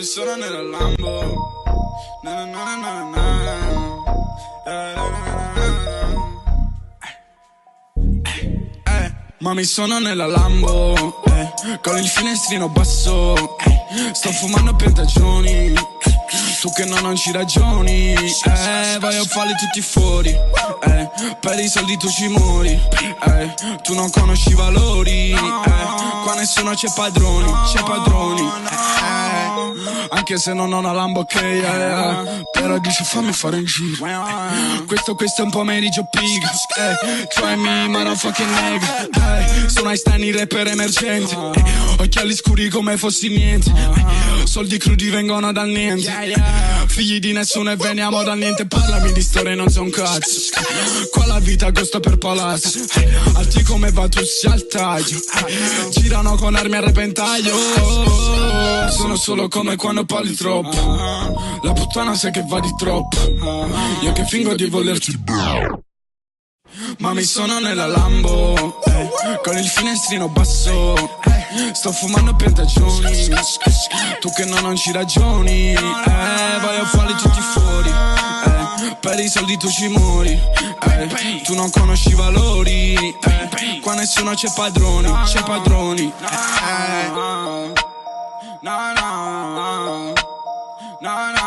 mi sono nella Lambo. Na, na, na, na, na. Ma mi sono nella Lambo, con il finestrino basso, sto fumando pentagioni, tu che non ci ragioni, vai a farli tutti fuori, per i soldi tu ci muori, tu non conosci i valori, qua nessuno c'è padroni, anche se non ho una Lambo ok, però dice fammi fare un giro, questo è un pomeriggio pig, try me motherfucking nigga, sono Einstein rapper emergente, occhiali scuri come fossi niente, soldi crudi vengono dal niente, figli di nessuno e veniamo dal niente, parlami di storie non so un cazzo, qua la vita costa per palazzo, alti come Vatussi al taglio, girano con armi a repentaglio, sono solo come quando parli troppo, la puttana sai che va di troppo, io che fingo di volerti ma mi sono nella Lambo, con il finestrino basso, sto fumando pentagioni, tu che non ci ragioni, vai a farli tutti fuori, per i soldi tu ci muori, tu non conosci i valori, qua nessuno c'è padroni, no, no, no, no, no.